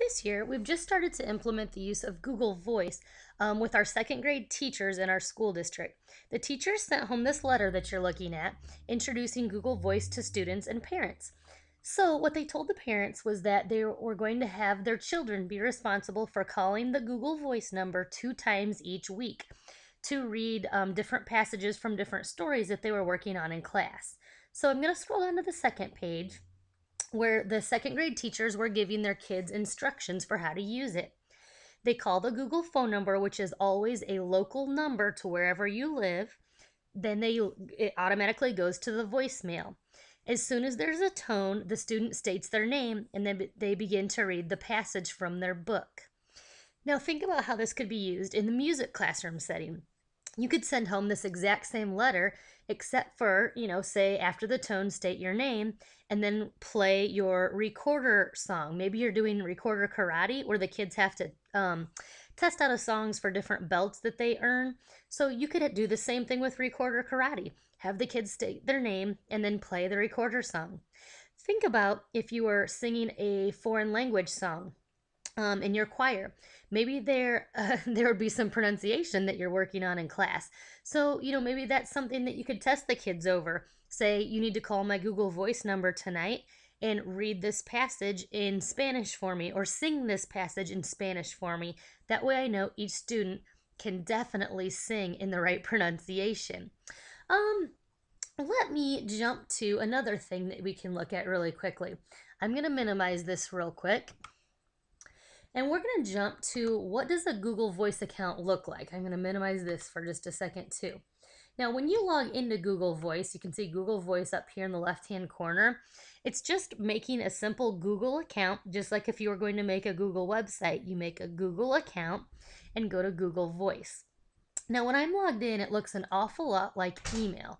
This year, we've just started to implement the use of Google Voice with our second grade teachers in our school district. The teachers sent home this letter that you're looking at, introducing Google Voice to students and parents. So, what they told the parents was that they were going to have their children be responsible for calling the Google Voice number 2 times each week to read different passages from different stories that they were working on in class. So, I'm going to scroll down to the second page where the second grade teachers were giving their kids instructions for how to use it. They call the Google phone number, which is always a local number to wherever you live. It automatically goes to the voicemail. As soon as there's a tone, the student states their name and then they begin to read the passage from their book. Now, think about how this could be used in the music classroom setting. You could send home this exact same letter, except for, say after the tone, state your name, and then play your recorder song. Maybe you're doing recorder karate where the kids have to test out of songs for different belts that they earn. So you could do the same thing with recorder karate. Have the kids state their name and then play the recorder song. Think about if you were singing a foreign language song in your choir. Maybe there there would be some pronunciation that you're working on in class. So maybe that's something that you could test the kids over. Say you need to call my Google Voice number tonight and read this passage in Spanish for me, or sing this passage in Spanish for me. That way I know each student can definitely sing in the right pronunciation. Um, Let me jump to another thing that we can look at really quickly. I'm going to minimize this real quick. And we're going to jump to what does a Google Voice account look like? I'm going to minimize this for just a second too. Now, when you log into Google Voice, you can see Google Voice up here in the left-hand corner. It's just making a simple Google account, just like if you were going to make a Google website. You make a Google account and go to Google Voice. Now, when I'm logged in, it looks an awful lot like email.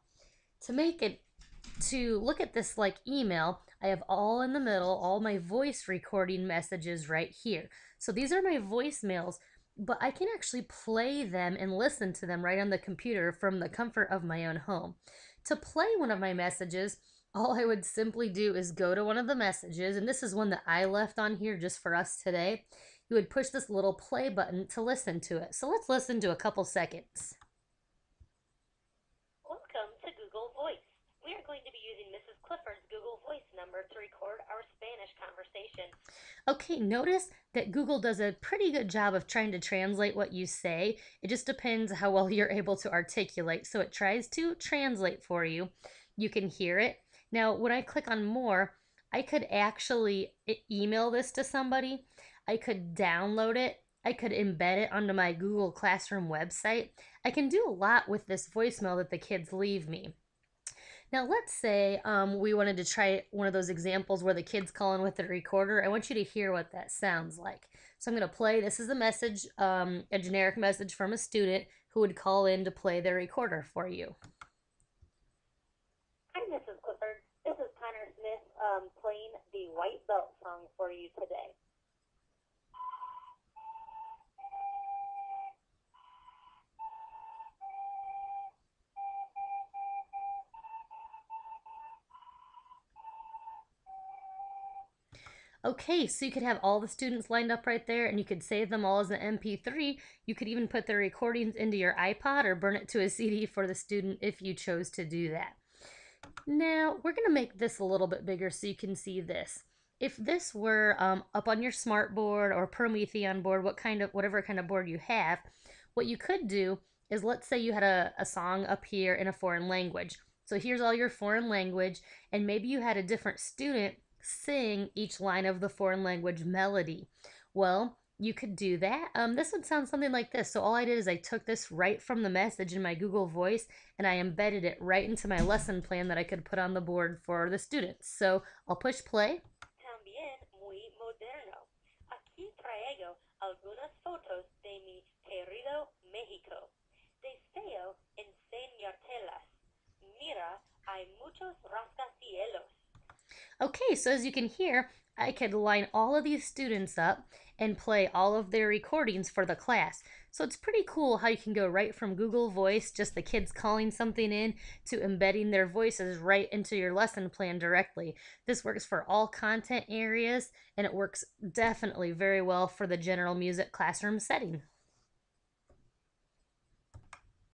To look at this like email, I have all in the middle, all my voice recording messages right here. So these are my voicemails, but I can actually play them and listen to them right on the computer from the comfort of my own home. To play one of my messages, all I would simply do is go to one of the messages, and this is one that I left on here just for us today. You would push this little play button to listen to it. So let's listen to a couple seconds. Welcome to Google Voice. We are going to be using Mrs. Clifford's Google Voice number to record our Spanish conversation. Okay, notice that Google does a pretty good job of trying to translate what you say. It just depends how well you're able to articulate. So it tries to translate for you. You can hear it. Now, when I click on more, I could actually email this to somebody. I could download it. I could embed it onto my Google Classroom website. I can do a lot with this voicemail that the kids leave me. Now, let's say we wanted to try one of those examples where the kids call in with the recorder. I want you to hear what that sounds like. So I'm going to play. This is a message, a generic message from a student who would call in to play their recorder for you. Hi, Mrs. Clifford. This is Connor Smith playing the White Belt song for you today. Okay, so you could have all the students lined up right there and you could save them all as an MP3. You could even put their recordings into your iPod or burn it to a CD for the student if you chose to do that. Now, we're going to make this a little bit bigger so you can see this. If this were up on your smart board or Promethean board, whatever kind of board you have, what you could do is, let's say you had a song up here in a foreign language. So here's all your foreign language, and maybe you had a different student sing each line of the foreign language melody. Well, you could do that. This would sound something like this. So all I did is I took this right from the message in my Google Voice and I embedded it right into my lesson plan that I could put on the board for the students. So I'll push play. También muy moderno. Aquí traigo algunas fotos de mi querido México. Deseo enseñártelas. Mira, hay muchos rascacielos. Okay, so as you can hear, I could line all of these students up and play all of their recordings for the class. So it's pretty cool how you can go right from Google Voice, just the kids calling something in, to embedding their voices right into your lesson plan directly. This works for all content areas and it works definitely very well for the general music classroom setting.